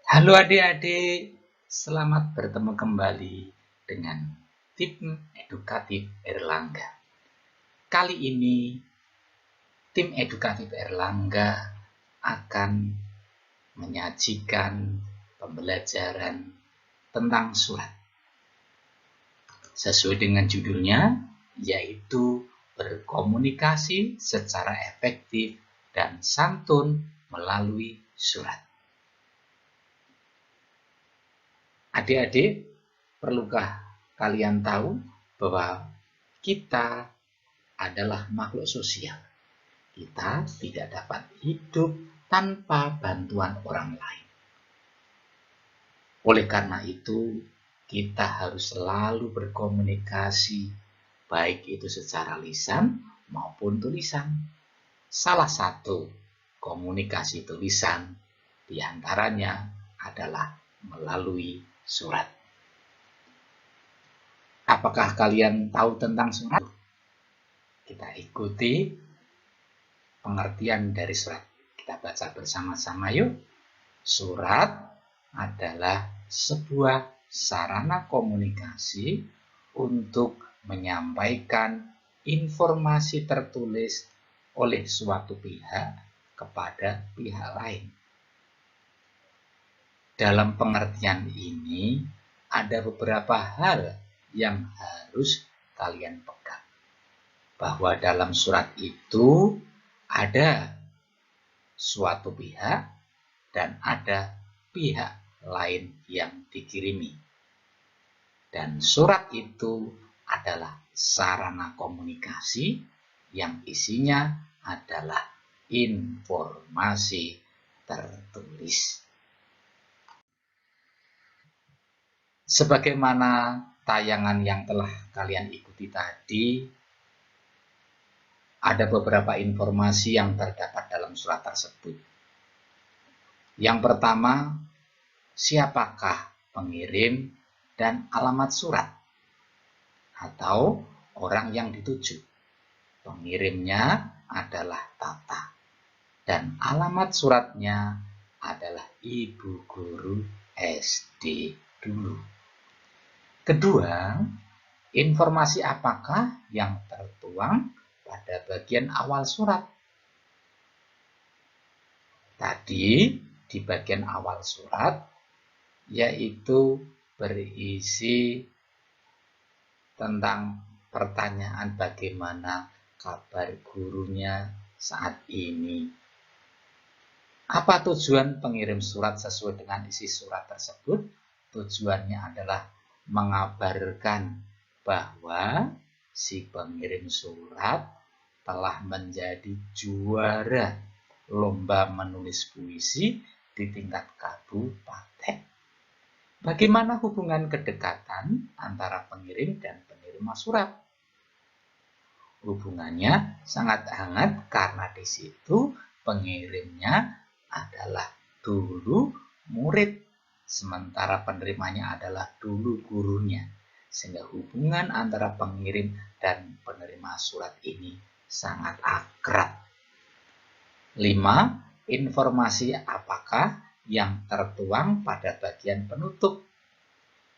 Halo adik-adik, selamat bertemu kembali dengan Tim Edukatif Erlangga. Kali ini, Tim Edukatif Erlangga akan menyajikan pembelajaran tentang surat. Sesuai dengan judulnya, yaitu berkomunikasi secara efektif dan santun melalui surat. Adik-adik, perlukah kalian tahu bahwa kita adalah makhluk sosial? Kita tidak dapat hidup tanpa bantuan orang lain. Oleh karena itu, kita harus selalu berkomunikasi, baik itu secara lisan maupun tulisan. Salah satu komunikasi tulisan diantaranya adalah melalui surat. Apakah kalian tahu tentang surat? Kita ikuti pengertian dari surat. Kita baca bersama-sama yuk. Surat adalah sebuah sarana komunikasi untuk menyampaikan informasi tertulis oleh suatu pihak kepada pihak lain. Dalam pengertian ini, ada beberapa hal yang harus kalian pegang. Bahwa dalam surat itu ada suatu pihak dan ada pihak lain yang dikirimi. Dan surat itu adalah sarana komunikasi yang isinya adalah informasi tertulis. Sebagaimana tayangan yang telah kalian ikuti tadi, ada beberapa informasi yang terdapat dalam surat tersebut. Yang pertama, siapakah pengirim dan alamat surat atau orang yang dituju. Pengirimnya adalah Tata dan alamat suratnya adalah ibu guru SD dulu. Kedua, informasi apakah yang tertuang pada bagian awal surat? Tadi di bagian awal surat yaitu berisi tentang pertanyaan bagaimana kabar gurunya saat ini. Apa tujuan pengirim surat sesuai dengan isi surat tersebut? Tujuannya adalah mengabarkan bahwa si pengirim surat telah menjadi juara lomba menulis puisi di tingkat kabupaten. Bagaimana hubungan kedekatan antara pengirim dan penerima surat? Hubungannya sangat hangat karena di situ pengirimnya adalah dulu murid, sementara penerimanya adalah dulu gurunya. Sehingga hubungan antara pengirim dan penerima surat ini sangat akrab. 5. Informasi apakah yang tertuang pada bagian penutup?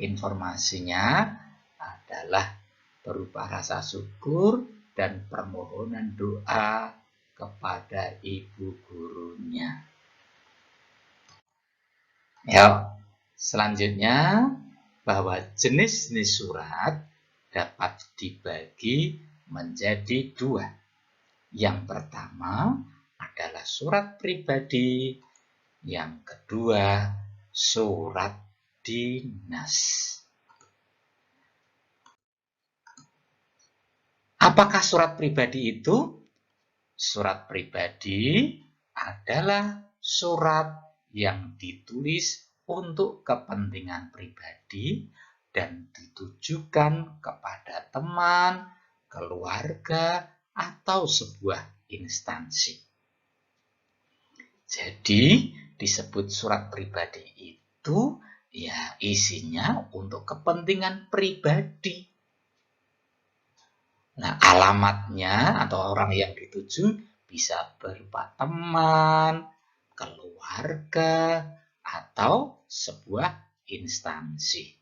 Informasinya adalah berupa rasa syukur dan permohonan doa kepada ibu gurunya. Selanjutnya, bahwa jenis-jenis surat dapat dibagi menjadi 2. Yang pertama adalah surat pribadi, yang kedua surat dinas. Apakah surat pribadi itu? Surat pribadi adalah surat yang ditulis untuk kepentingan pribadi dan ditujukan kepada teman, keluarga, atau sebuah instansi. Jadi disebut surat pribadi itu ya isinya untuk kepentingan pribadi. Nah, alamatnya atau orang yang dituju bisa berupa teman, keluarga, atau sebuah instansi.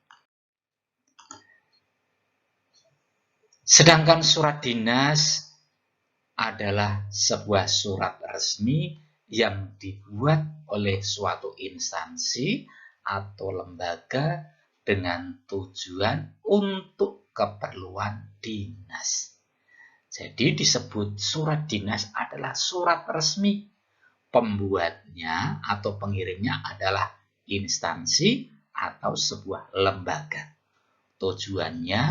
Sedangkan surat dinas adalah sebuah surat resmi yang dibuat oleh suatu instansi atau lembaga dengan tujuan untuk keperluan dinas. Jadi disebut surat dinas adalah surat resmi. Pembuatnya atau pengirimnya adalah instansi atau sebuah lembaga. Tujuannya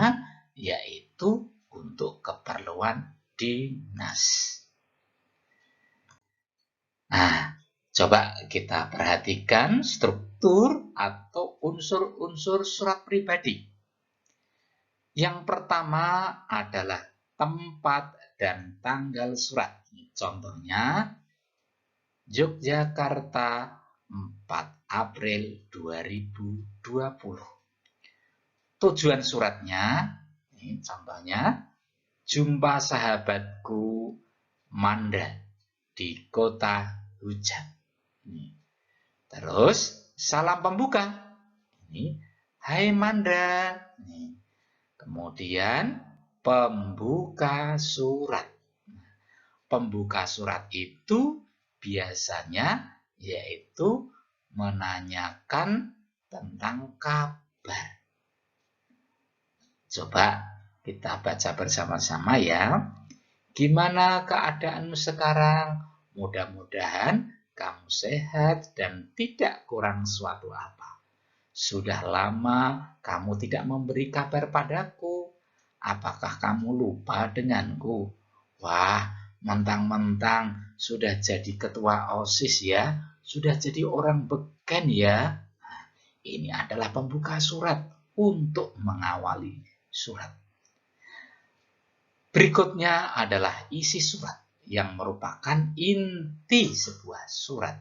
yaitu untuk keperluan dinas. Nah, coba kita perhatikan struktur atau unsur-unsur surat pribadi. Yang pertama adalah tempat dan tanggal surat. Contohnya, Yogyakarta 4 April 2020. Tujuan suratnya, ini contohnya, jumpa sahabatku Manda di kota hujan. Terus salam pembuka. Ini, hai Manda. Kemudian pembuka surat. Pembuka surat itu biasanya yaitu menanyakan tentang kabar. Coba kita baca bersama-sama ya. Gimana keadaanmu sekarang? Mudah-mudahan kamu sehat dan tidak kurang suatu apa. Sudah lama kamu tidak memberi kabar padaku. Apakah kamu lupa denganku? Wah, mentang-mentang sudah jadi ketua OSIS ya, sudah jadi orang beken ya. Nah, ini adalah pembuka surat untuk mengawali surat. Berikutnya adalah isi surat yang merupakan inti sebuah surat.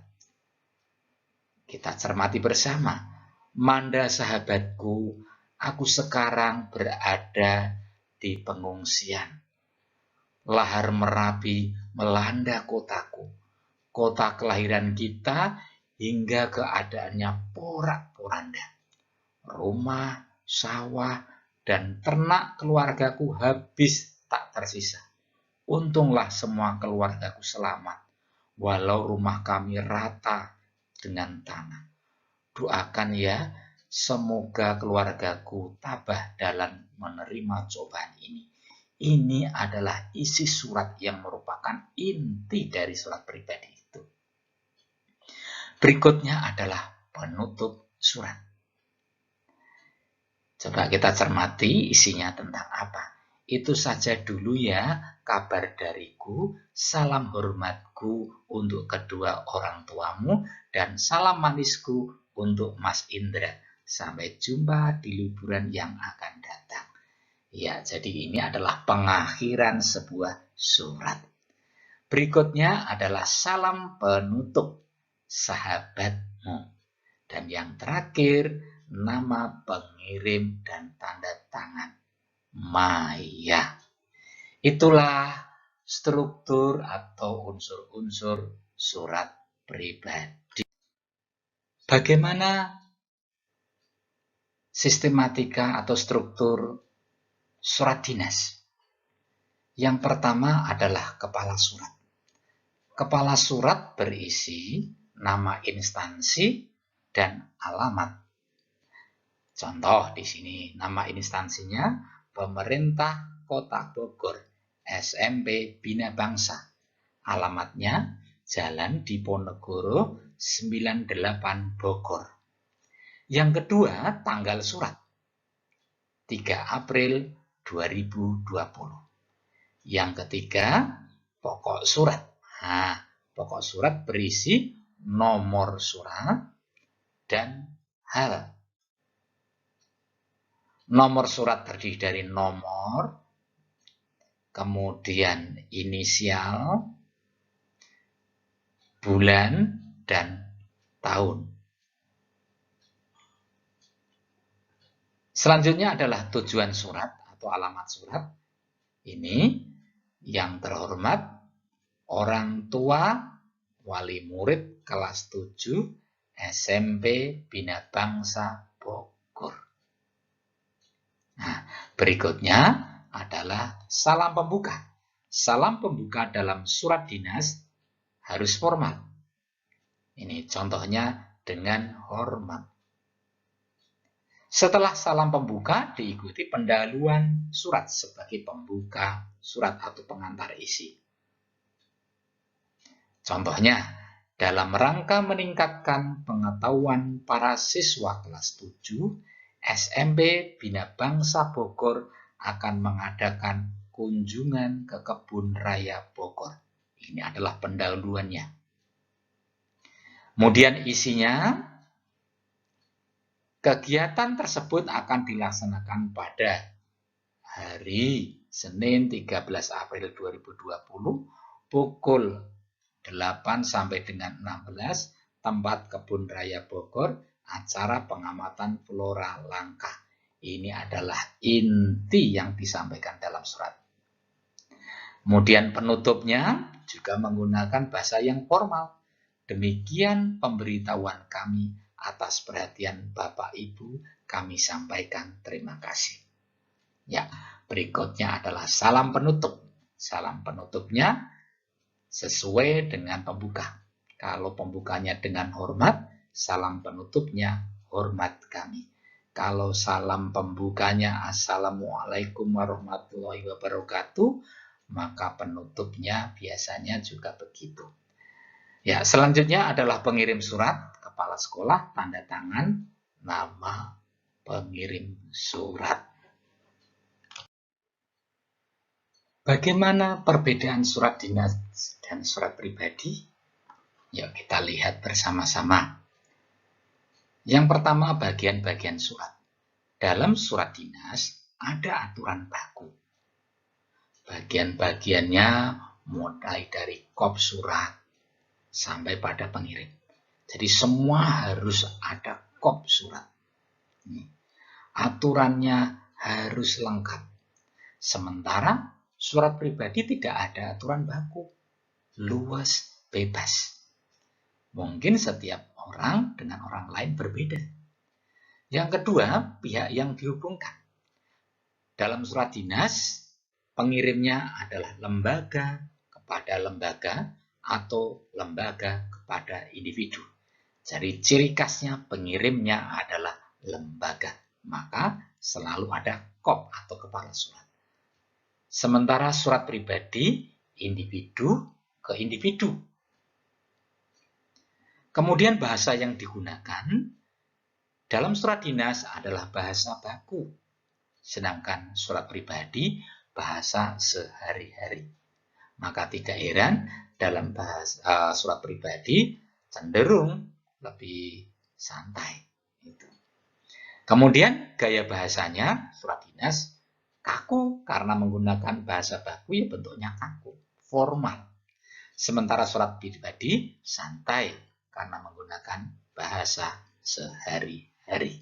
Kita cermati bersama. Manda sahabatku, aku sekarang berada di pengungsian. Lahar Merapi melanda kotaku. Kota kelahiran kita hingga keadaannya porak-poranda. Rumah, sawah, dan ternak keluargaku habis tak tersisa. Untunglah semua keluargaku selamat, walau rumah kami rata dengan tanah. Doakan ya, semoga keluargaku tabah dalam menerima cobaan ini. Ini adalah isi surat yang merupakan inti dari surat pribadi itu. Berikutnya adalah penutup surat. Coba kita cermati isinya tentang apa. Itu saja dulu ya kabar dariku, salam hormatku untuk kedua orang tuamu, dan salam manisku untuk Mas Indra. Sampai jumpa di liburan yang akan datang. Ya, jadi ini adalah pengakhiran sebuah surat. Berikutnya adalah salam penutup, sahabatmu. Dan yang terakhir, nama pengirim dan tanda tangan, Maya. Itulah struktur atau unsur-unsur surat pribadi. Bagaimana sistematika atau struktur surat dinas? Yang pertama adalah kepala surat. Kepala surat berisi nama instansi dan alamat. Contoh di sini nama instansinya Pemerintah Kota Bogor, SMP Bina Bangsa. Alamatnya Jalan Diponegoro 98 Bogor. Yang kedua, tanggal surat 3 April 2020. Yang ketiga, pokok surat. Nah, pokok surat berisi nomor surat dan hal. Nomor surat terdiri dari nomor, kemudian inisial, bulan, dan tahun. Selanjutnya adalah tujuan surat atau alamat surat. Ini yang terhormat orang tua wali murid kelas 7 SMP Bina Bangsa Bogor. Nah, berikutnya adalah salam pembuka. Salam pembuka dalam surat dinas harus formal. Ini contohnya dengan hormat. Setelah salam pembuka diikuti pendahuluan surat sebagai pembuka surat atau pengantar isi. Contohnya, dalam rangka meningkatkan pengetahuan para siswa kelas 7, SMP Bina Bangsa Bogor akan mengadakan kunjungan ke Kebun Raya Bogor. Ini adalah pendahuluannya. Kemudian isinya, kegiatan tersebut akan dilaksanakan pada hari Senin 13 April 2020 pukul 8 sampai dengan 16, tempat Kebun Raya Bogor, acara pengamatan flora langka. Ini adalah inti yang disampaikan dalam surat. Kemudian penutupnya juga menggunakan bahasa yang formal. Demikian pemberitahuan kami atas perhatian Bapak Ibu, kami sampaikan terima kasih. Ya, berikutnya adalah salam penutup. Salam penutupnya sesuai dengan pembuka. Kalau pembukanya dengan hormat, salam penutupnya hormat kami. Kalau salam pembukanya Assalamualaikum warahmatullahi wabarakatuh, maka penutupnya biasanya juga begitu. Ya, selanjutnya adalah pengirim surat, kepala sekolah, tanda tangan, nama pengirim surat. Bagaimana perbedaan surat dinas dan surat pribadi? Yuk kita lihat bersama-sama. Yang pertama, bagian-bagian surat. Dalam surat dinas ada aturan baku. Bagian-bagiannya mulai dari kop surat sampai pada pengirim. Jadi semua harus ada kop surat. Aturannya harus lengkap. Sementara surat pribadi tidak ada aturan baku. Luas, bebas. Mungkin setiap orang dengan orang lain berbeda. Yang kedua, pihak yang dihubungkan. Dalam surat dinas, pengirimnya adalah lembaga kepada lembaga atau lembaga kepada individu. Jadi ciri khasnya pengirimnya adalah lembaga. Maka selalu ada kop atau kepala surat. Sementara surat pribadi, individu ke individu. Kemudian bahasa yang digunakan dalam surat dinas adalah bahasa baku. Sedangkan surat pribadi bahasa sehari-hari. Maka tidak heran dalam bahasa surat pribadi cenderung lebih santai. Kemudian gaya bahasanya surat dinas kaku karena menggunakan bahasa baku ya bentuknya kaku, formal. Sementara surat pribadi santai karena menggunakan bahasa sehari-hari.